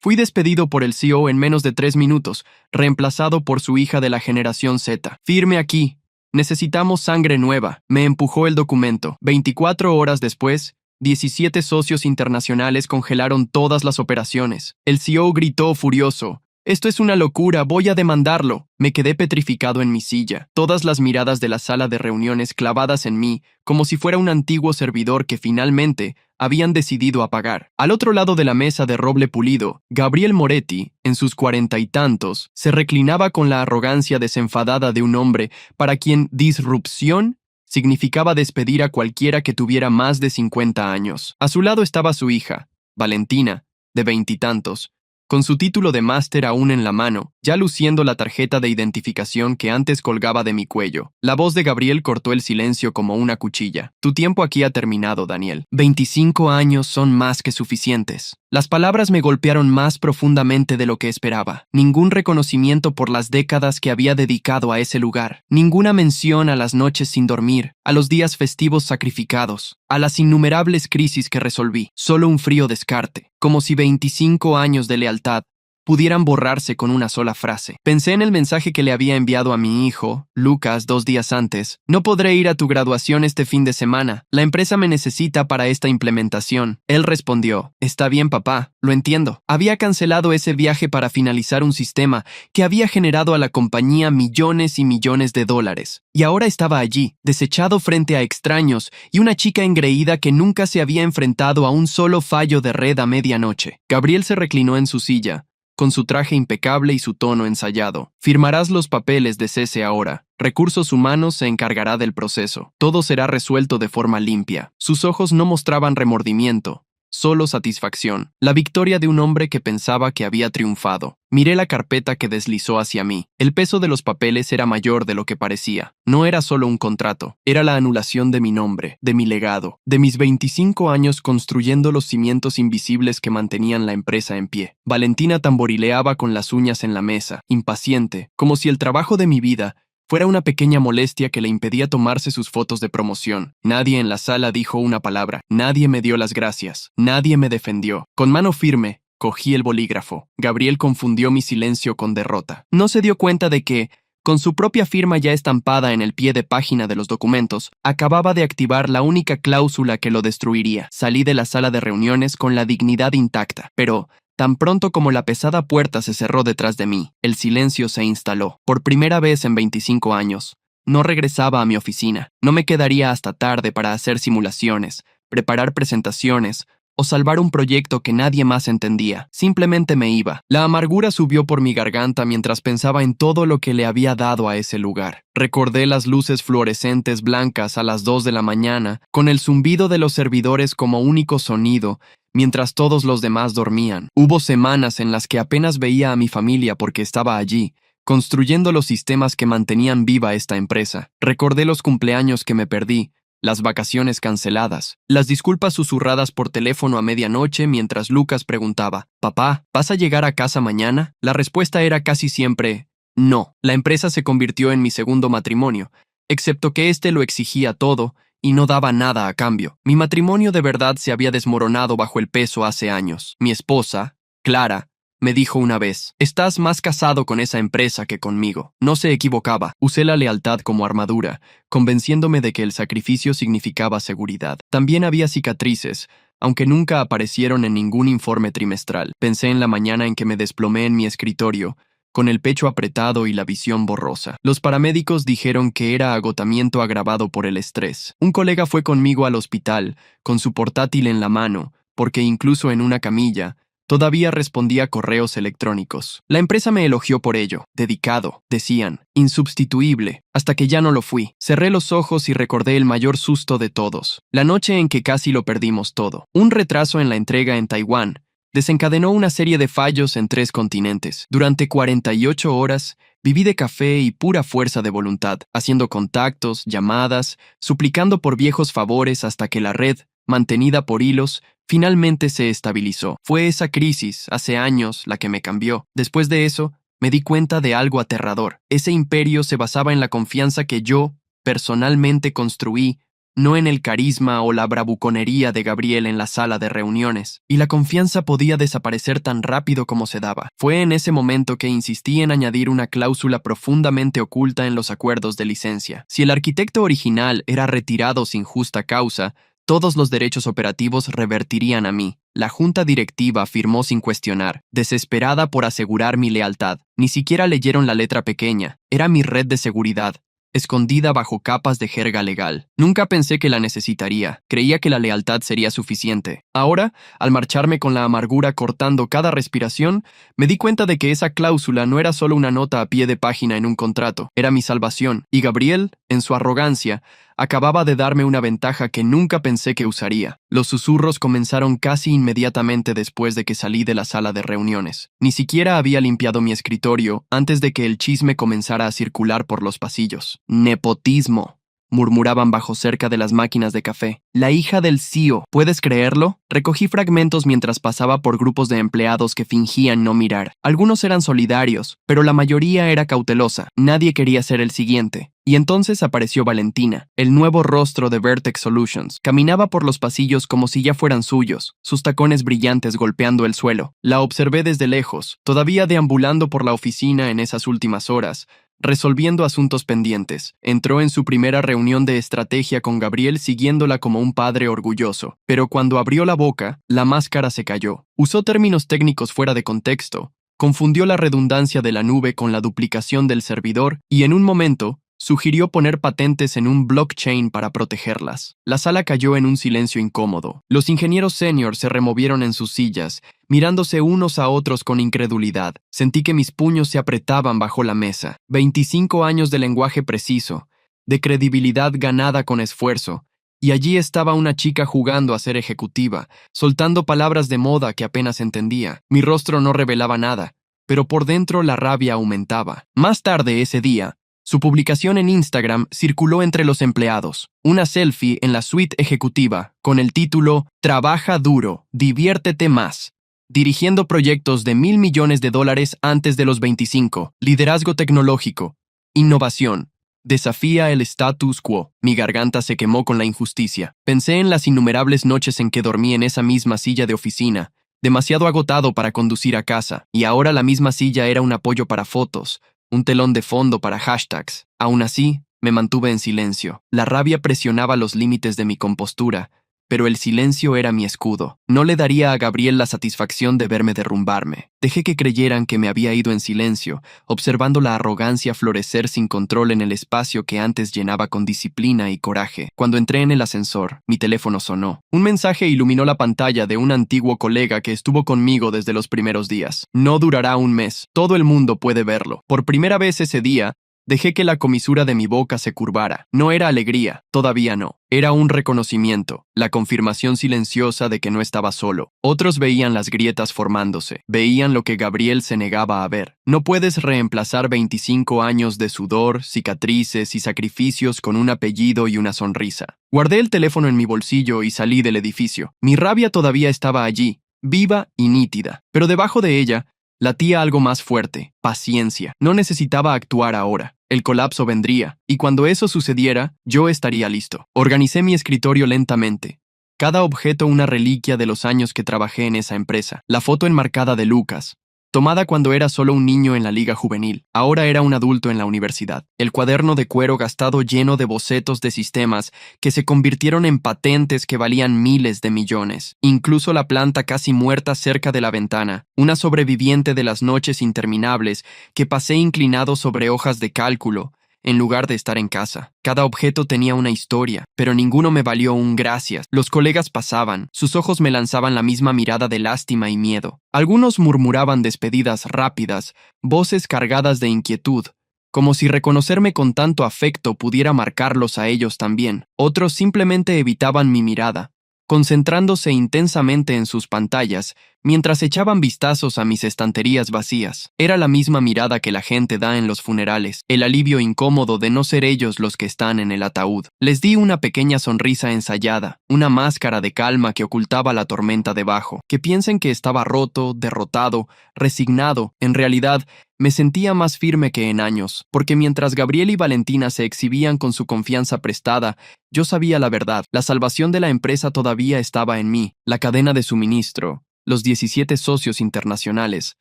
Fui despedido por el CEO en menos de 3 minutos, reemplazado por su hija de la generación Z. Firme aquí. Necesitamos sangre nueva. Me empujó el documento. 24 horas después, 17 socios internacionales congelaron todas las operaciones. El CEO gritó furioso: «Esto es una locura, voy a demandarlo». Me quedé petrificado en mi silla, todas las miradas de la sala de reuniones clavadas en mí, como si fuera un antiguo servidor que finalmente habían decidido apagar. Al otro lado de la mesa de roble pulido, Gabriel Moretti, en sus 40 y tantos, se reclinaba con la arrogancia desenfadada de un hombre para quien disrupción significaba despedir a cualquiera que tuviera más de 50 años. A su lado estaba su hija, Valentina, de 20 y tantos, con su título de máster aún en la mano, ya luciendo la tarjeta de identificación que antes colgaba de mi cuello. La voz de Gabriel cortó el silencio como una cuchilla. «Tu tiempo aquí ha terminado, Daniel. 25 años son más que suficientes». Las palabras me golpearon más profundamente de lo que esperaba. Ningún reconocimiento por las décadas que había dedicado a ese lugar. Ninguna mención a las noches sin dormir, a los días festivos sacrificados, a las innumerables crisis que resolví. Solo un frío descarte, como si 25 años de lealtad pudieran borrarse con una sola frase. Pensé en el mensaje que le había enviado a mi hijo, Lucas, 2 días antes. «No podré ir a tu graduación este fin de semana. La empresa me necesita para esta implementación». Él respondió: «Está bien, papá, lo entiendo». Había cancelado ese viaje para finalizar un sistema que había generado a la compañía millones y millones de dólares. Y ahora estaba allí, desechado frente a extraños y una chica engreída que nunca se había enfrentado a un solo fallo de red a medianoche. Gabriel se reclinó en su silla, con su traje impecable y su tono ensayado. «Firmarás los papeles de cese ahora. Recursos Humanos se encargará del proceso. Todo será resuelto de forma limpia». Sus ojos no mostraban remordimiento, solo satisfacción. La victoria de un hombre que pensaba que había triunfado. Miré la carpeta que deslizó hacia mí. El peso de los papeles era mayor de lo que parecía. No era solo un contrato, era la anulación de mi nombre, de mi legado, de mis 25 años construyendo los cimientos invisibles que mantenían la empresa en pie. Valentina tamborileaba con las uñas en la mesa, impaciente, como si el trabajo de mi vida fuera una pequeña molestia que le impedía tomarse sus fotos de promoción. Nadie en la sala dijo una palabra, nadie me dio las gracias, nadie me defendió. Con mano firme, cogí el bolígrafo. Gabriel confundió mi silencio con derrota. No se dio cuenta de que, con su propia firma ya estampada en el pie de página de los documentos, acababa de activar la única cláusula que lo destruiría. Salí de la sala de reuniones con la dignidad intacta, pero tan pronto como la pesada puerta se cerró detrás de mí, el silencio se instaló. Por primera vez en 25 años, no regresaba a mi oficina. No me quedaría hasta tarde para hacer simulaciones, preparar presentaciones o salvar un proyecto que nadie más entendía. Simplemente me iba. La amargura subió por mi garganta mientras pensaba en todo lo que le había dado a ese lugar. Recordé las luces fluorescentes blancas a las 2 de la mañana, con el zumbido de los servidores como único sonido, mientras todos los demás dormían. Hubo semanas en las que apenas veía a mi familia porque estaba allí, construyendo los sistemas que mantenían viva esta empresa. Recordé los cumpleaños que me perdí, las vacaciones canceladas, las disculpas susurradas por teléfono a medianoche mientras Lucas preguntaba: «Papá, ¿vas a llegar a casa mañana?». La respuesta era casi siempre: «No». La empresa se convirtió en mi segundo matrimonio, excepto que este lo exigía todo y no daba nada a cambio. Mi matrimonio de verdad se había desmoronado bajo el peso hace años. Mi esposa, Clara, me dijo una vez: «Estás más casado con esa empresa que conmigo». No se equivocaba. Usé la lealtad como armadura, convenciéndome de que el sacrificio significaba seguridad. También había cicatrices, aunque nunca aparecieron en ningún informe trimestral. Pensé en la mañana en que me desplomé en mi escritorio, con el pecho apretado y la visión borrosa. Los paramédicos dijeron que era agotamiento agravado por el estrés. Un colega fue conmigo al hospital, con su portátil en la mano, porque incluso en una camilla, todavía respondía correos electrónicos. La empresa me elogió por ello. Dedicado, decían, insubstituible, hasta que ya no lo fui. Cerré los ojos y recordé el mayor susto de todos. La noche en que casi lo perdimos todo. Un retraso en la entrega en Taiwán desencadenó una serie de fallos en 3 continentes. Durante 48 horas, viví de café y pura fuerza de voluntad, haciendo contactos, llamadas, suplicando por viejos favores hasta que la red, mantenida por hilos, finalmente se estabilizó. Fue esa crisis, hace años, la que me cambió. Después de eso, me di cuenta de algo aterrador. Ese imperio se basaba en la confianza que yo, personalmente, construí no en el carisma o la bravuconería de Gabriel en la sala de reuniones, y la confianza podía desaparecer tan rápido como se daba. Fue en ese momento que insistí en añadir una cláusula profundamente oculta en los acuerdos de licencia. Si el arquitecto original era retirado sin justa causa, todos los derechos operativos revertirían a mí. La junta directiva firmó sin cuestionar, desesperada por asegurar mi lealtad. Ni siquiera leyeron la letra pequeña. Era mi red de seguridad, escondida bajo capas de jerga legal. Nunca pensé que la necesitaría. Creía que la lealtad sería suficiente. Ahora, al marcharme con la amargura cortando cada respiración, me di cuenta de que esa cláusula no era solo una nota a pie de página en un contrato. Era mi salvación. Y Gabriel, en su arrogancia, acababa de darme una ventaja que nunca pensé que usaría. Los susurros comenzaron casi inmediatamente después de que salí de la sala de reuniones. Ni siquiera había limpiado mi escritorio antes de que el chisme comenzara a circular por los pasillos. Nepotismo, murmuraban bajo cerca de las máquinas de café. La hija del CEO, ¿puedes creerlo? Recogí fragmentos mientras pasaba por grupos de empleados que fingían no mirar. Algunos eran solidarios, pero la mayoría era cautelosa. Nadie quería ser el siguiente. Y entonces apareció Valentina, el nuevo rostro de Vertex Solutions. Caminaba por los pasillos como si ya fueran suyos, sus tacones brillantes golpeando el suelo. La observé desde lejos, todavía deambulando por la oficina en esas últimas horas, resolviendo asuntos pendientes. Entró en su primera reunión de estrategia con Gabriel siguiéndola como un padre orgulloso. Pero cuando abrió la boca, la máscara se cayó. Usó términos técnicos fuera de contexto, confundió la redundancia de la nube con la duplicación del servidor y en un momento sugirió poner patentes en un blockchain para protegerlas. La sala cayó en un silencio incómodo. Los ingenieros senior se removieron en sus sillas, mirándose unos a otros con incredulidad. Sentí que mis puños se apretaban bajo la mesa. 25 años de lenguaje preciso, de credibilidad ganada con esfuerzo, y allí estaba una chica jugando a ser ejecutiva, soltando palabras de moda que apenas entendía. Mi rostro no revelaba nada, pero por dentro la rabia aumentaba. Más tarde ese día, su publicación en Instagram circuló entre los empleados. Una selfie en la suite ejecutiva, con el título «Trabaja duro, diviértete más», dirigiendo proyectos de $1.000 millones antes de los 25, liderazgo tecnológico, innovación, desafía el status quo. Mi garganta se quemó con la injusticia. Pensé en las innumerables noches en que dormí en esa misma silla de oficina, demasiado agotado para conducir a casa, y ahora la misma silla era un apoyo para fotos, un telón de fondo para hashtags. Aún así, me mantuve en silencio. La rabia presionaba los límites de mi compostura, pero el silencio era mi escudo. No le daría a Gabriel la satisfacción de verme derrumbarme. Dejé que creyeran que me había ido en silencio, observando la arrogancia florecer sin control en el espacio que antes llenaba con disciplina y coraje. Cuando entré en el ascensor, mi teléfono sonó. Un mensaje iluminó la pantalla de un antiguo colega que estuvo conmigo desde los primeros días. No durará un mes. Todo el mundo puede verlo. Por primera vez ese día, dejé que la comisura de mi boca se curvara. No era alegría, todavía no. Era un reconocimiento, la confirmación silenciosa de que no estaba solo. Otros veían las grietas formándose, veían lo que Gabriel se negaba a ver. No puedes reemplazar 25 años de sudor, cicatrices y sacrificios con un apellido y una sonrisa. Guardé el teléfono en mi bolsillo y salí del edificio. Mi rabia todavía estaba allí, viva y nítida, pero debajo de ella latía algo más fuerte, paciencia. No necesitaba actuar ahora. El colapso vendría, y cuando eso sucediera, yo estaría listo. Organicé mi escritorio lentamente. Cada objeto una reliquia de los años que trabajé en esa empresa. La foto enmarcada de Lucas, tomada cuando era solo un niño en la liga juvenil. Ahora era un adulto en la universidad. El cuaderno de cuero gastado lleno de bocetos de sistemas que se convirtieron en patentes que valían miles de millones. Incluso la planta casi muerta cerca de la ventana, una sobreviviente de las noches interminables que pasé inclinado sobre hojas de cálculo, en lugar de estar en casa. Cada objeto tenía una historia, pero ninguno me valió un gracias. Los colegas pasaban, sus ojos me lanzaban la misma mirada de lástima y miedo. Algunos murmuraban despedidas rápidas, voces cargadas de inquietud, como si reconocerme con tanto afecto pudiera marcarlos a ellos también. Otros simplemente evitaban mi mirada, concentrándose intensamente en sus pantallas, mientras echaban vistazos a mis estanterías vacías. Era la misma mirada que la gente da en los funerales, el alivio incómodo de no ser ellos los que están en el ataúd. Les di una pequeña sonrisa ensayada, una máscara de calma que ocultaba la tormenta debajo. Que piensen que estaba roto, derrotado, resignado. En realidad, me sentía más firme que en años, porque mientras Gabriel y Valentina se exhibían con su confianza prestada, yo sabía la verdad. La salvación de la empresa todavía estaba en mí. La cadena de suministro, los 17 socios internacionales,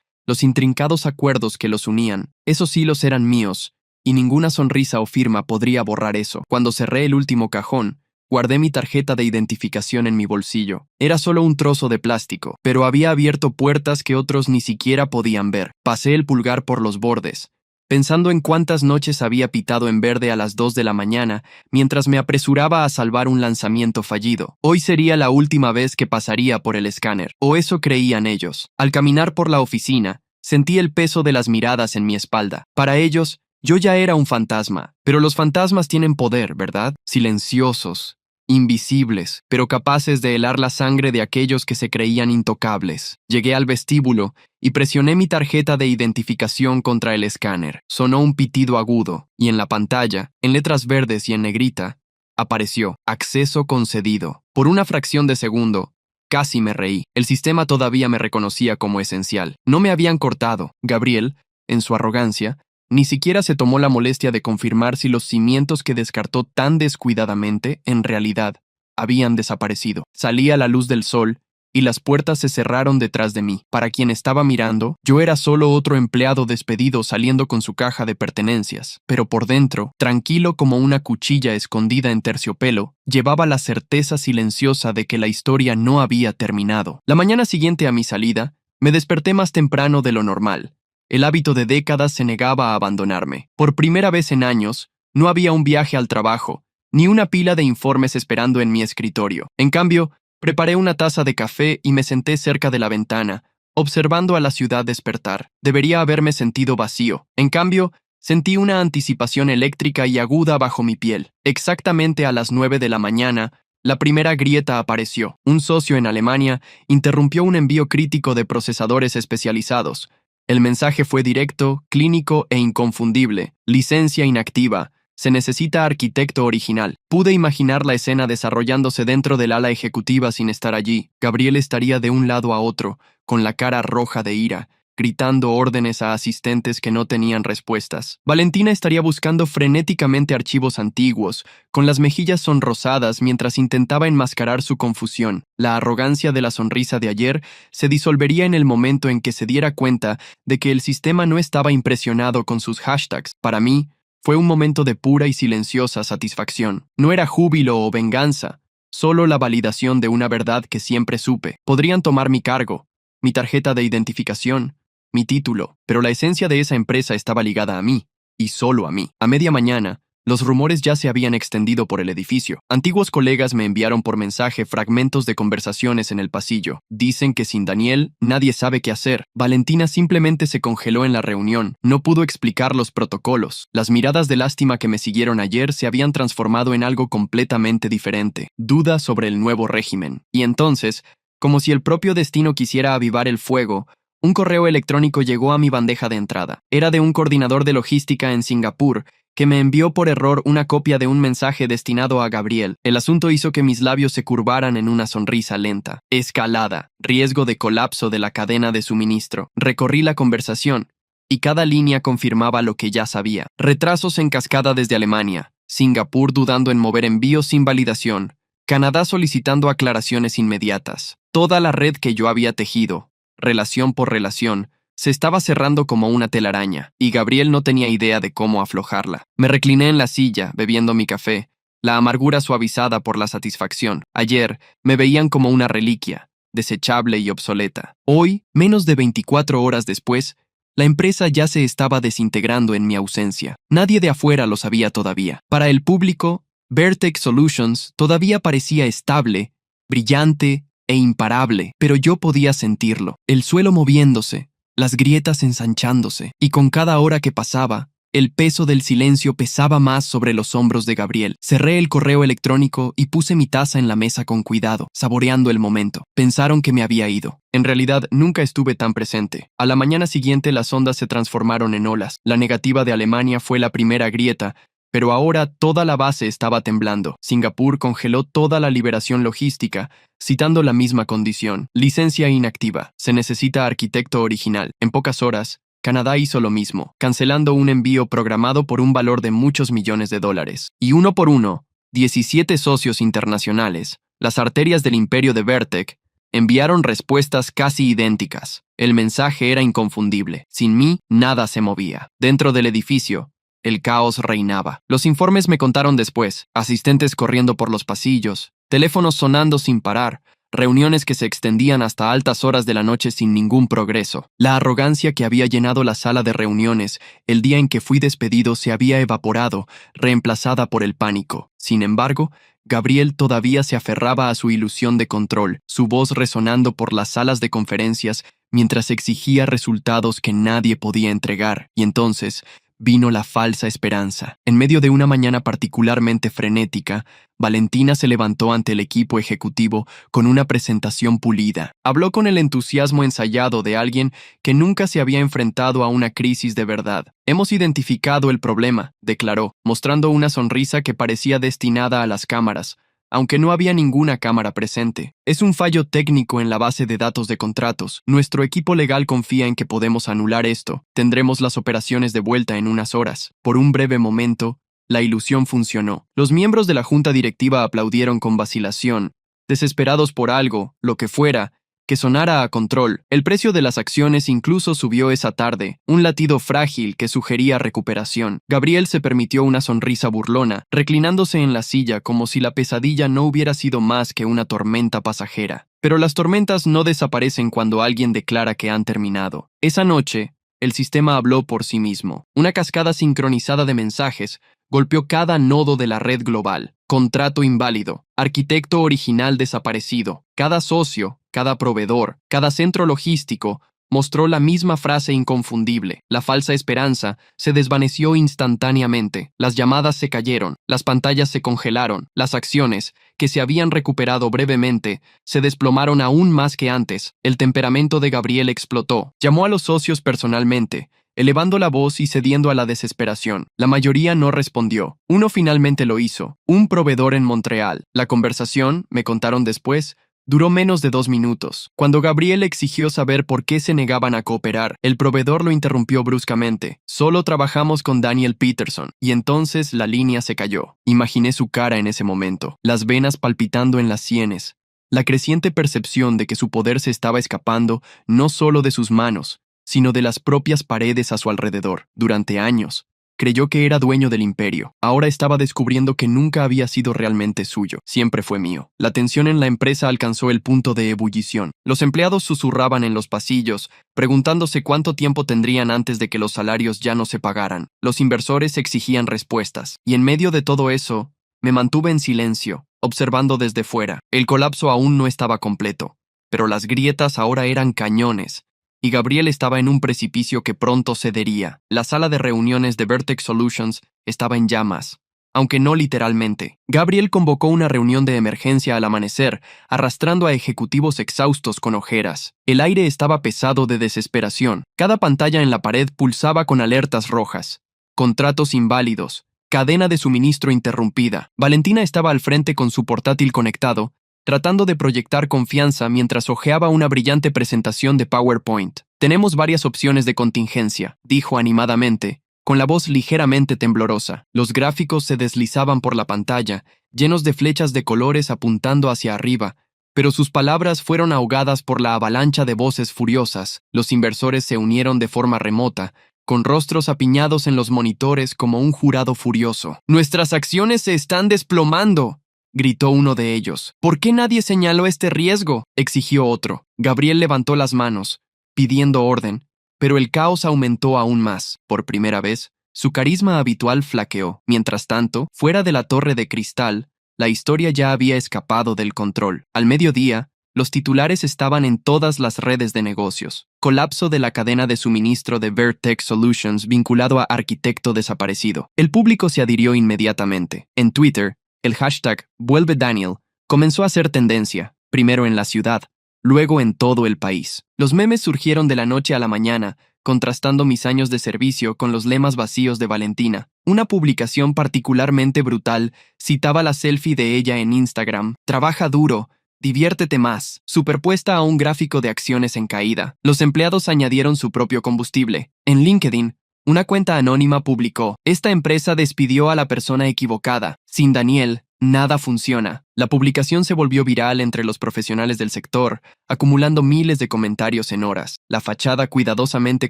los intrincados acuerdos que los unían, esos hilos eran míos, y ninguna sonrisa o firma podría borrar eso. Cuando cerré el último cajón, guardé mi tarjeta de identificación en mi bolsillo. Era solo un trozo de plástico, pero había abierto puertas que otros ni siquiera podían ver. Pasé el pulgar por los bordes, pensando en cuántas noches había pitado en verde a las 2 de la mañana mientras me apresuraba a salvar un lanzamiento fallido. Hoy sería la última vez que pasaría por el escáner, o eso creían ellos. Al caminar por la oficina, sentí el peso de las miradas en mi espalda. Para ellos, yo ya era un fantasma, pero los fantasmas tienen poder, ¿verdad? Silenciosos, invisibles, pero capaces de helar la sangre de aquellos que se creían intocables. Llegué al vestíbulo y presioné mi tarjeta de identificación contra el escáner. Sonó un pitido agudo, y en la pantalla, en letras verdes y en negrita, apareció acceso concedido. Por una fracción de segundo, casi me reí. El sistema todavía me reconocía como esencial. No me habían cortado. Gabriel, en su arrogancia, ni siquiera se tomó la molestia de confirmar si los cimientos que descartó tan descuidadamente, en realidad, habían desaparecido. Salí a la luz del sol y las puertas se cerraron detrás de mí. Para quien estaba mirando, yo era solo otro empleado despedido saliendo con su caja de pertenencias. Pero por dentro, tranquilo como una cuchilla escondida en terciopelo, llevaba la certeza silenciosa de que la historia no había terminado. La mañana siguiente a mi salida, me desperté más temprano de lo normal. El hábito de décadas se negaba a abandonarme. Por primera vez en años, no había un viaje al trabajo, ni una pila de informes esperando en mi escritorio. En cambio, preparé una taza de café y me senté cerca de la ventana, observando a la ciudad despertar. Debería haberme sentido vacío. En cambio, sentí una anticipación eléctrica y aguda bajo mi piel. Exactamente a las 9 de la mañana, la primera grieta apareció. Un socio en Alemania interrumpió un envío crítico de procesadores especializados. El mensaje fue directo, clínico e inconfundible. Licencia inactiva. Se necesita arquitecto original. Pude imaginar la escena desarrollándose dentro del ala ejecutiva sin estar allí. Gabriel estaría de un lado a otro, con la cara roja de ira, gritando órdenes a asistentes que no tenían respuestas. Valentina estaría buscando frenéticamente archivos antiguos, con las mejillas sonrosadas mientras intentaba enmascarar su confusión. La arrogancia de la sonrisa de ayer se disolvería en el momento en que se diera cuenta de que el sistema no estaba impresionado con sus hashtags. Para mí, fue un momento de pura y silenciosa satisfacción. No era júbilo o venganza, solo la validación de una verdad que siempre supe. Podrían tomar mi cargo, mi tarjeta de identificación, mi título, pero la esencia de esa empresa estaba ligada a mí, y solo a mí. A media mañana, los rumores ya se habían extendido por el edificio. Antiguos colegas me enviaron por mensaje fragmentos de conversaciones en el pasillo. Dicen que sin Daniel, nadie sabe qué hacer. Valentina simplemente se congeló en la reunión. No pudo explicar los protocolos. Las miradas de lástima que me siguieron ayer se habían transformado en algo completamente diferente. Dudas sobre el nuevo régimen. Y entonces, como si el propio destino quisiera avivar el fuego, un correo electrónico llegó a mi bandeja de entrada. Era de un coordinador de logística en Singapur, que me envió por error una copia de un mensaje destinado a Gabriel. El asunto hizo que mis labios se curvaran en una sonrisa lenta. Escalada, riesgo de colapso de la cadena de suministro. Recorrí la conversación, y cada línea confirmaba lo que ya sabía. Retrasos en cascada desde Alemania, Singapur dudando en mover envíos sin validación, Canadá solicitando aclaraciones inmediatas. Toda la red que yo había tejido, relación por relación, se estaba cerrando como una telaraña, y Gabriel no tenía idea de cómo aflojarla. Me recliné en la silla, bebiendo mi café, la amargura suavizada por la satisfacción. Ayer me veían como una reliquia, desechable y obsoleta. Hoy, menos de 24 horas después, la empresa ya se estaba desintegrando en mi ausencia. Nadie de afuera lo sabía todavía. Para el público, Vertex Solutions todavía parecía estable, brillante e imparable, pero yo podía sentirlo. El suelo moviéndose, las grietas ensanchándose, y con cada hora que pasaba, El peso del silencio pesaba más sobre los hombros de Gabriel. Cerré el correo electrónico y puse mi taza en la mesa con cuidado, saboreando el momento. Pensaron que me había ido. En realidad, nunca estuve tan presente. A la mañana siguiente las ondas se transformaron en olas. La negativa de Alemania fue la primera grieta, pero ahora toda la base estaba temblando. Singapur congeló toda la liberación logística, citando la misma condición. Licencia inactiva. Se necesita arquitecto original. En pocas horas, Canadá hizo lo mismo, cancelando un envío programado por un valor de muchos millones de dólares. Y uno por uno, 17 socios internacionales, las arterias del imperio de Vertec, enviaron respuestas casi idénticas. El mensaje era inconfundible. Sin mí, nada se movía. Dentro del edificio, el caos reinaba. Los informes me contaron después, asistentes corriendo por los pasillos, teléfonos sonando sin parar, reuniones que se extendían hasta altas horas de la noche sin ningún progreso. La arrogancia que había llenado la sala de reuniones el día en que fui despedido se había evaporado, reemplazada por el pánico. Sin embargo, Gabriel todavía se aferraba a su ilusión de control, su voz resonando por las salas de conferencias mientras exigía resultados que nadie podía entregar. Y entonces vino la falsa esperanza. En medio de una mañana particularmente frenética, Valentina se levantó ante el equipo ejecutivo con una presentación pulida. Habló con el entusiasmo ensayado de alguien que nunca se había enfrentado a una crisis de verdad. «Hemos identificado el problema», declaró, mostrando una sonrisa que parecía destinada a las cámaras, aunque no había ninguna cámara presente. «Es un fallo técnico en la base de datos de contratos. Nuestro equipo legal confía en que podemos anular esto. Tendremos las operaciones de vuelta en unas horas». Por un breve momento, la ilusión funcionó. Los miembros de la junta directiva aplaudieron con vacilación, desesperados por algo, lo que fuera, que sonara a control. El precio de las acciones incluso subió esa tarde, un latido frágil que sugería recuperación. Gabriel se permitió una sonrisa burlona, reclinándose en la silla como si la pesadilla no hubiera sido más que una tormenta pasajera. Pero las tormentas no desaparecen cuando alguien declara que han terminado. Esa noche, el sistema habló por sí mismo. Una cascada sincronizada de mensajes golpeó cada nodo de la red global. Contrato inválido, arquitecto original desaparecido. Cada socio, cada proveedor, cada centro logístico mostró la misma frase inconfundible. La falsa esperanza se desvaneció instantáneamente. Las llamadas se cayeron, las pantallas se congelaron, las acciones, que se habían recuperado brevemente, se desplomaron aún más que antes. El temperamento de Gabriel explotó. Llamó a los socios personalmente, elevando la voz y cediendo a la desesperación. La mayoría no respondió. Uno finalmente lo hizo, un proveedor en Montreal. La conversación, me contaron después, duró menos de 2 minutos. Cuando Gabriel exigió saber por qué se negaban a cooperar, el proveedor lo interrumpió bruscamente. «Solo trabajamos con Daniel Peterson». Y entonces la línea se cayó. Imaginé su cara en ese momento, las venas palpitando en las sienes, la creciente percepción de que su poder se estaba escapando no solo de sus manos, sino de las propias paredes a su alrededor. Durante años, creyó que era dueño del imperio. Ahora estaba descubriendo que nunca había sido realmente suyo. Siempre fue mío. La tensión en la empresa alcanzó el punto de ebullición. Los empleados susurraban en los pasillos, preguntándose cuánto tiempo tendrían antes de que los salarios ya no se pagaran. Los inversores exigían respuestas. Y en medio de todo eso, me mantuve en silencio, observando desde fuera. El colapso aún no estaba completo, pero las grietas ahora eran cañones, y Gabriel estaba en un precipicio que pronto cedería. La sala de reuniones de Vertex Solutions estaba en llamas, aunque no literalmente. Gabriel convocó una reunión de emergencia al amanecer, arrastrando a ejecutivos exhaustos con ojeras. El aire estaba pesado de desesperación. Cada pantalla en la pared pulsaba con alertas rojas. Contratos inválidos. Cadena de suministro interrumpida. Valentina estaba al frente con su portátil conectado, tratando de proyectar confianza mientras hojeaba una brillante presentación de PowerPoint. «Tenemos varias opciones de contingencia», dijo animadamente, con la voz ligeramente temblorosa. Los gráficos se deslizaban por la pantalla, llenos de flechas de colores apuntando hacia arriba, pero sus palabras fueron ahogadas por la avalancha de voces furiosas. Los inversores se unieron de forma remota, con rostros apiñados en los monitores como un jurado furioso. «¡Nuestras acciones se están desplomando!», gritó uno de ellos. «¿Por qué nadie señaló este riesgo?», exigió otro. Gabriel levantó las manos, pidiendo orden, pero el caos aumentó aún más. Por primera vez, su carisma habitual flaqueó. Mientras tanto, fuera de la torre de cristal, la historia ya había escapado del control. Al mediodía, Los titulares estaban en todas las redes de negocios. Colapso de la cadena de suministro de Vertex Solutions vinculado a arquitecto desaparecido. El público se adhirió inmediatamente. En Twitter, el hashtag Vuelve Daniel comenzó a ser tendencia, primero en la ciudad, luego en todo el país. Los memes surgieron de la noche a la mañana, contrastando mis años de servicio con los lemas vacíos de Valentina. Una publicación particularmente brutal citaba la selfie de ella en Instagram. Trabaja duro, diviértete más, superpuesta a un gráfico de acciones en caída. Los empleados añadieron su propio combustible. En LinkedIn, una cuenta anónima publicó: esta empresa despidió a la persona equivocada. Sin Daniel, nada funciona. La publicación se volvió viral entre los profesionales del sector, acumulando miles de comentarios en horas. La fachada cuidadosamente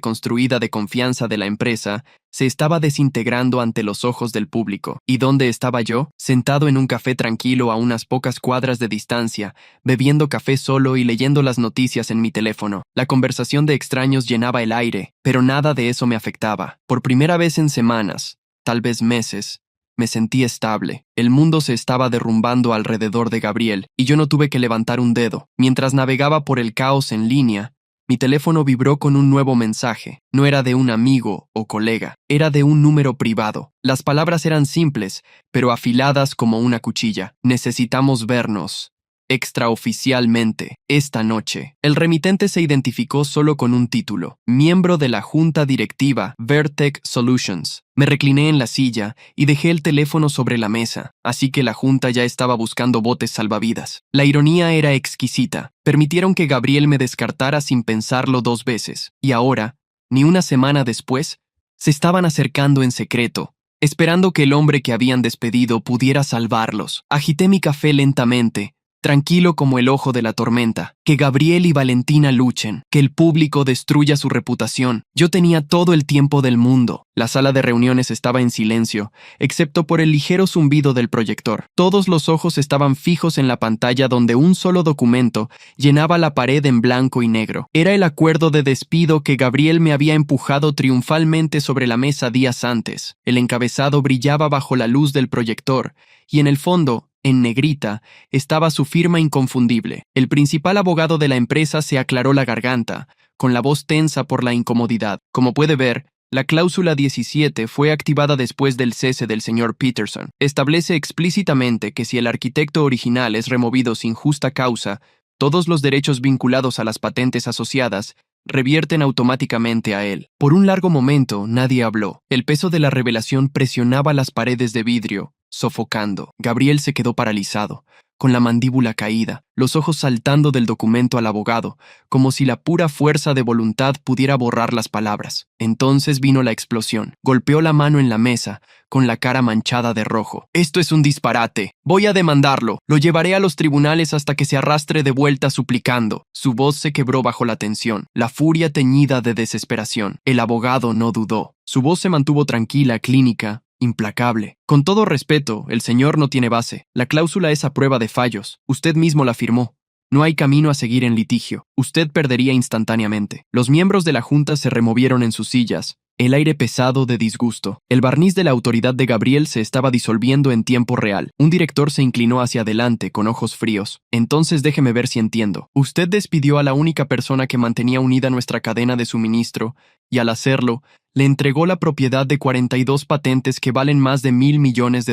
construida de confianza de la empresa se estaba desintegrando ante los ojos del público. ¿Y dónde estaba yo? Sentado en un café tranquilo a unas pocas cuadras de distancia, bebiendo café solo y leyendo las noticias en mi teléfono. La conversación de extraños llenaba el aire, pero nada de eso me afectaba. Por primera vez en semanas, tal vez meses, me sentí estable. El mundo se estaba derrumbando alrededor de Gabriel y yo no tuve que levantar un dedo. Mientras navegaba por el caos en línea, mi teléfono vibró con un nuevo mensaje. No era de un amigo o colega, era de un número privado. Las palabras eran simples, pero afiladas como una cuchilla. Necesitamos vernos extraoficialmente esta noche. El remitente se identificó solo con un título: miembro de la junta directiva Vertex Solutions. Me recliné en la silla y dejé el teléfono sobre la mesa, así que la junta ya estaba buscando botes salvavidas. La ironía era exquisita. Permitieron que Gabriel me descartara sin pensarlo dos veces, y ahora, ni una semana después, se estaban acercando en secreto, esperando que el hombre que habían despedido pudiera salvarlos. Agité mi café lentamente, tranquilo como el ojo de la tormenta. Que Gabriel y Valentina luchen, que el público destruya su reputación. Yo tenía todo el tiempo del mundo. La sala de reuniones estaba en silencio, excepto por el ligero zumbido del proyector. Todos los ojos estaban fijos en la pantalla donde un solo documento llenaba la pared en blanco y negro. Era el acuerdo de despido que Gabriel me había empujado triunfalmente sobre la mesa días antes. El encabezado brillaba bajo la luz del proyector, y en el fondo, en negrita, estaba su firma inconfundible. El principal abogado de la empresa se aclaró la garganta, con la voz tensa por la incomodidad. Como puede ver, la cláusula 17 fue activada después del cese del señor Peterson. Establece explícitamente que si el arquitecto original es removido sin justa causa, todos los derechos vinculados a las patentes asociadas revierten automáticamente a él. Por un largo momento, nadie habló. El peso de la revelación presionaba las paredes de vidrio, sofocando. Gabriel se quedó paralizado, con la mandíbula caída, los ojos saltando del documento al abogado, como si la pura fuerza de voluntad pudiera borrar las palabras. Entonces vino la explosión. Golpeó la mano en la mesa, con la cara manchada de rojo. «Esto es un disparate. Voy a demandarlo. Lo llevaré a los tribunales hasta que se arrastre de vuelta suplicando». Su voz se quebró bajo la tensión, la furia teñida de desesperación. El abogado no dudó. Su voz se mantuvo tranquila, clínica, implacable. «Con todo respeto, el señor no tiene base. La cláusula es a prueba de fallos. Usted mismo la firmó. No hay camino a seguir en litigio. Usted perdería instantáneamente». Los miembros de la junta se removieron en sus sillas, el aire pesado de disgusto. El barniz de la autoridad de Gabriel se estaba disolviendo en tiempo real. Un director se inclinó hacia adelante con ojos fríos. «Entonces déjeme ver si entiendo. Usted despidió a la única persona que mantenía unida nuestra cadena de suministro, y al hacerlo, le entregó la propiedad de 42 patentes que valen más de $1.000 millones.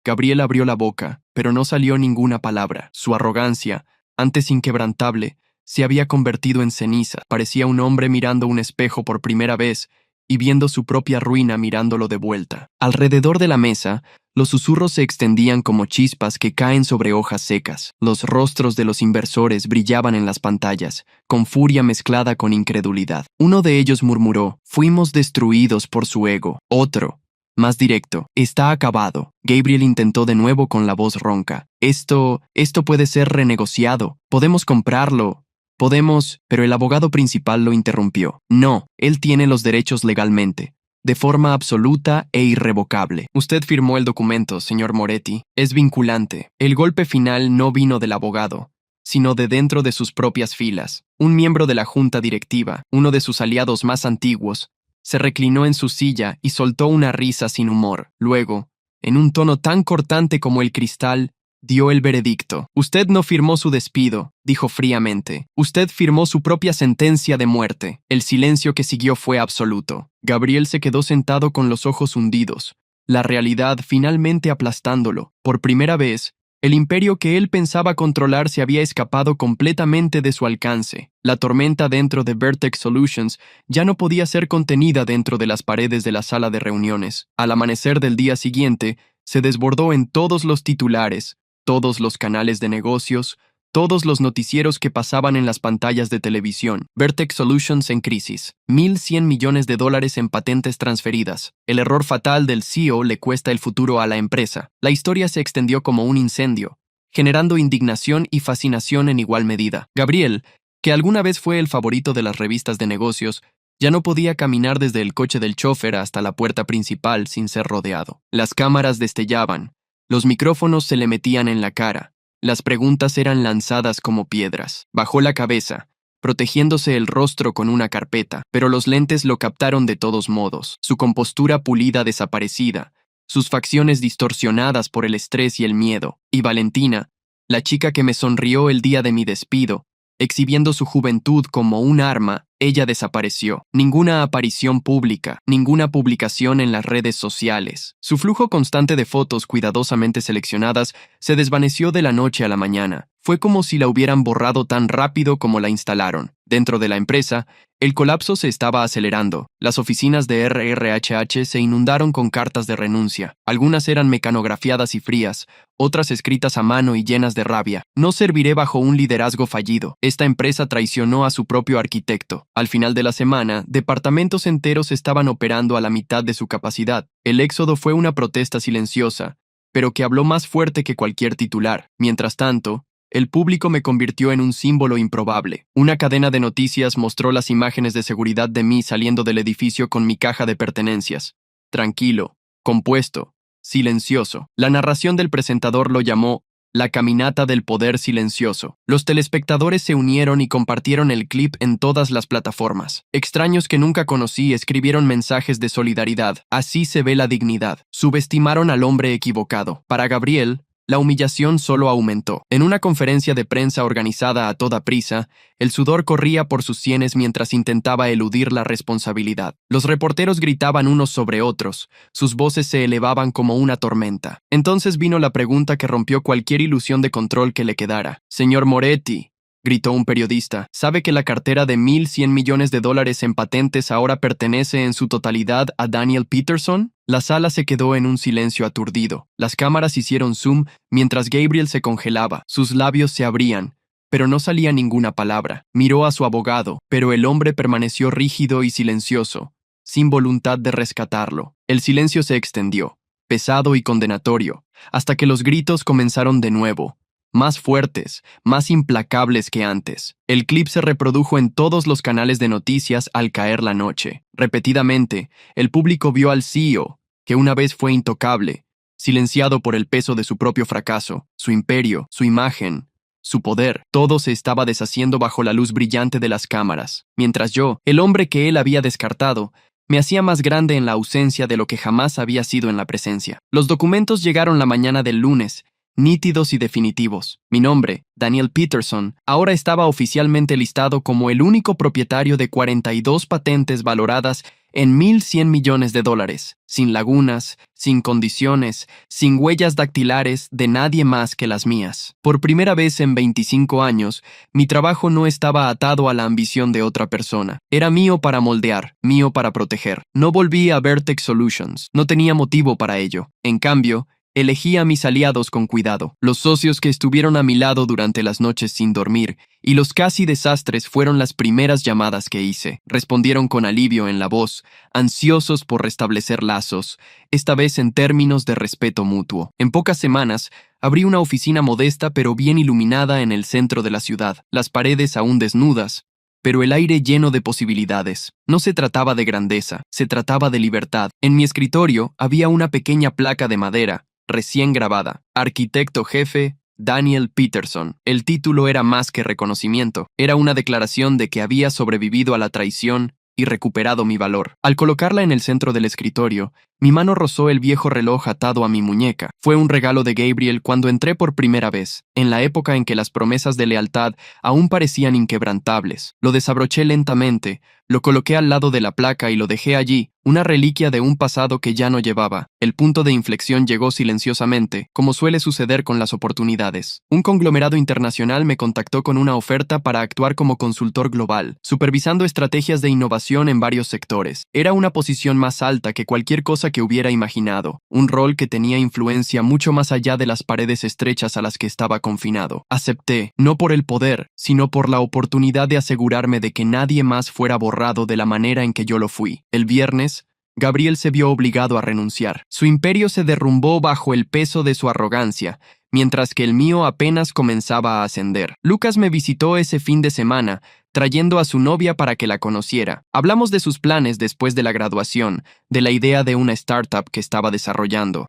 Gabriel abrió la boca, pero no salió ninguna palabra. Su arrogancia, antes inquebrantable, se había convertido en ceniza. Parecía un hombre mirando un espejo por primera vez y viendo su propia ruina mirándolo de vuelta. Alrededor de la mesa, los susurros se extendían como chispas que caen sobre hojas secas. Los rostros de los inversores brillaban en las pantallas, con furia mezclada con incredulidad. Uno de ellos murmuró: «Fuimos destruidos por su ego». Otro, más directo: «Está acabado». Gabriel intentó de nuevo con la voz ronca: Esto puede ser renegociado. Podemos comprarlo. Podemos», pero el abogado principal lo interrumpió. «No, él tiene los derechos legalmente, de forma absoluta e irrevocable. Usted firmó el documento, señor Moretti. Es vinculante». El golpe final no vino del abogado, sino de dentro de sus propias filas. Un miembro de la junta directiva, uno de sus aliados más antiguos, se reclinó en su silla y soltó una risa sin humor. Luego, en un tono tan cortante como el cristal, dio el veredicto. Usted no firmó su despido, dijo fríamente. Usted firmó su propia sentencia de muerte. El silencio que siguió fue absoluto. Gabriel se quedó sentado con los ojos hundidos, la realidad finalmente aplastándolo. Por primera vez, el imperio que él pensaba controlar se había escapado completamente de su alcance. La tormenta dentro de Vertex Solutions ya no podía ser contenida dentro de las paredes de la sala de reuniones. Al amanecer del día siguiente, se desbordó en todos los titulares, todos los canales de negocios, todos los noticieros que pasaban en las pantallas de televisión. Vertex Solutions en crisis. 1.100 millones de dólares en patentes transferidas. El error fatal del CEO le cuesta el futuro a la empresa. La historia se extendió como un incendio, generando indignación y fascinación en igual medida. Gabriel, que alguna vez fue el favorito de las revistas de negocios, ya no podía caminar desde el coche del chofer hasta la puerta principal sin ser rodeado. Las cámaras destellaban, los micrófonos se le metían en la cara. Las preguntas eran lanzadas como piedras. Bajó la cabeza, protegiéndose el rostro con una carpeta, pero los lentes lo captaron de todos modos. Su compostura pulida desaparecida, sus facciones distorsionadas por el estrés y el miedo. Y Valentina, la chica que me sonrió el día de mi despido, exhibiendo su juventud como un arma, ella desapareció. Ninguna aparición pública, ninguna publicación en las redes sociales. Su flujo constante de fotos cuidadosamente seleccionadas se desvaneció de la noche a la mañana. Fue como si la hubieran borrado tan rápido como la instalaron. Dentro de la empresa, el colapso se estaba acelerando. Las oficinas de RRHH se inundaron con cartas de renuncia. Algunas eran mecanografiadas y frías, otras escritas a mano y llenas de rabia. No serviré bajo un liderazgo fallido. Esta empresa traicionó a su propio arquitecto. Al final de la semana, departamentos enteros estaban operando a la mitad de su capacidad. El éxodo fue una protesta silenciosa, pero que habló más fuerte que cualquier titular. Mientras tanto, el público me convirtió en un símbolo improbable. Una cadena de noticias mostró las imágenes de seguridad de mí saliendo del edificio con mi caja de pertenencias. Tranquilo, compuesto, silencioso. La narración del presentador lo llamó La caminata del poder silencioso. Los telespectadores se unieron y compartieron el clip en todas las plataformas. Extraños que nunca conocí escribieron mensajes de solidaridad. Así se ve la dignidad. Subestimaron al hombre equivocado. Para Gabriel, la humillación solo aumentó. En una conferencia de prensa organizada a toda prisa, el sudor corría por sus sienes mientras intentaba eludir la responsabilidad. Los reporteros gritaban unos sobre otros, sus voces se elevaban como una tormenta. Entonces vino la pregunta que rompió cualquier ilusión de control que le quedara. «Señor Moretti», gritó un periodista, ¿sabe que la cartera de 1.100 millones de dólares en patentes ahora pertenece en su totalidad a Daniel Peterson? La sala se quedó en un silencio aturdido. Las cámaras hicieron zoom mientras Gabriel se congelaba. Sus labios se abrían, pero no salía ninguna palabra. Miró a su abogado, pero el hombre permaneció rígido y silencioso, sin voluntad de rescatarlo. El silencio se extendió, pesado y condenatorio, hasta que los gritos comenzaron de nuevo. Más fuertes, más implacables que antes. El clip se reprodujo en todos los canales de noticias al caer la noche. Repetidamente, el público vio al CEO, que una vez fue intocable, silenciado por el peso de su propio fracaso, su imperio, su imagen, su poder. Todo se estaba deshaciendo bajo la luz brillante de las cámaras, mientras yo, el hombre que él había descartado, me hacía más grande en la ausencia de lo que jamás había sido en la presencia. Los documentos llegaron la mañana del lunes, nítidos y definitivos. Mi nombre, Daniel Peterson, ahora estaba oficialmente listado como el único propietario de 42 patentes valoradas en 1.100 millones de dólares, sin lagunas, sin condiciones, sin huellas dactilares de nadie más que las mías. Por primera vez en 25 años, mi trabajo no estaba atado a la ambición de otra persona. Era mío para moldear, mío para proteger. No volví a Vertex Solutions. No tenía motivo para ello. En cambio, elegí a mis aliados con cuidado. Los socios que estuvieron a mi lado durante las noches sin dormir y los casi desastres fueron las primeras llamadas que hice. Respondieron con alivio en la voz, ansiosos por restablecer lazos, esta vez en términos de respeto mutuo. En pocas semanas, abrí una oficina modesta pero bien iluminada en el centro de la ciudad, las paredes aún desnudas, pero el aire lleno de posibilidades. No se trataba de grandeza, se trataba de libertad. En mi escritorio había una pequeña placa de madera, recién grabada. Arquitecto jefe, Daniel Peterson. El título era más que reconocimiento. Era una declaración de que había sobrevivido a la traición y recuperado mi valor. Al colocarla en el centro del escritorio, Mi mano rozó el viejo reloj atado a mi muñeca. Fue un regalo de Gabriel cuando entré por primera vez, en la época en que las promesas de lealtad aún parecían inquebrantables. Lo desabroché lentamente, lo coloqué al lado de la placa y lo dejé allí, una reliquia de un pasado que ya no llevaba. El punto de inflexión llegó silenciosamente, como suele suceder con las oportunidades. Un conglomerado internacional me contactó con una oferta para actuar como consultor global, supervisando estrategias de innovación en varios sectores. Era una posición más alta que cualquier cosa que hubiera imaginado, un rol que tenía influencia mucho más allá de las paredes estrechas a las que estaba confinado. Acepté, no por el poder, sino por la oportunidad de asegurarme de que nadie más fuera borrado de la manera en que yo lo fui. El viernes, Gabriel se vio obligado a renunciar. Su imperio se derrumbó bajo el peso de su arrogancia, mientras que el mío apenas comenzaba a ascender. Lucas me visitó ese fin de semana, trayendo a su novia para que la conociera. Hablamos de sus planes después de la graduación, de la idea de una startup que estaba desarrollando.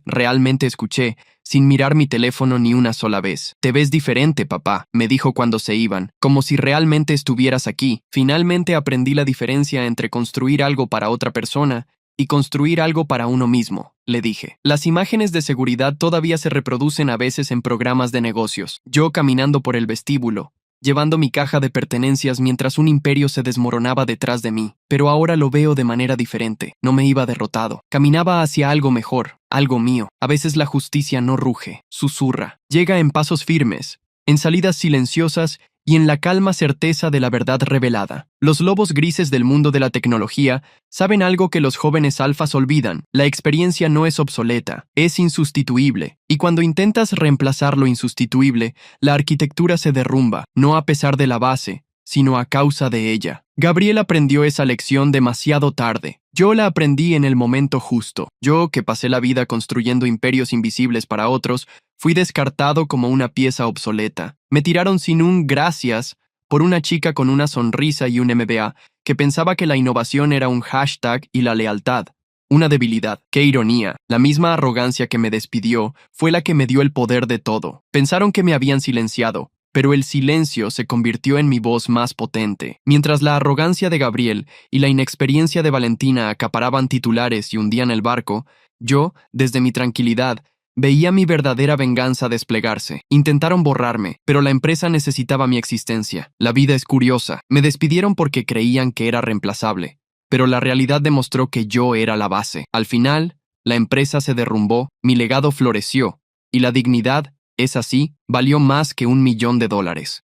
Realmente escuché, sin mirar mi teléfono ni una sola vez. «Te ves diferente, papá», me dijo cuando se iban, como si realmente estuvieras aquí. Finalmente aprendí la diferencia entre construir algo para otra persona y construir algo para uno mismo, le dije. Las imágenes de seguridad todavía se reproducen a veces en programas de negocios. Yo caminando por el vestíbulo, llevando mi caja de pertenencias mientras un imperio se desmoronaba detrás de mí. Pero ahora lo veo de manera diferente. No me iba derrotado. Caminaba hacia algo mejor, algo mío. A veces la justicia no ruge, susurra. Llega en pasos firmes, en salidas silenciosas y en la calma certeza de la verdad revelada. Los lobos grises del mundo de la tecnología saben algo que los jóvenes alfas olvidan. La experiencia no es obsoleta, es insustituible. Y cuando intentas reemplazar lo insustituible, la arquitectura se derrumba, no a pesar de la base, sino a causa de ella. Gabriel aprendió esa lección demasiado tarde. Yo la aprendí en el momento justo. Yo, que pasé la vida construyendo imperios invisibles para otros, fui descartado como una pieza obsoleta. Me tiraron sin un gracias por una chica con una sonrisa y un MBA que pensaba que la innovación era un hashtag y la lealtad una debilidad. ¡Qué ironía! La misma arrogancia que me despidió fue la que me dio el poder de todo. Pensaron que me habían silenciado, pero el silencio se convirtió en mi voz más potente. Mientras la arrogancia de Gabriel y la inexperiencia de Valentina acaparaban titulares y hundían el barco, yo, desde mi tranquilidad, veía mi verdadera venganza desplegarse. Intentaron borrarme, pero la empresa necesitaba mi existencia. La vida es curiosa. Me despidieron porque creían que era reemplazable, pero la realidad demostró que yo era la base. Al final, la empresa se derrumbó, mi legado floreció, y la dignidad, es así, valió más que $1.000.000.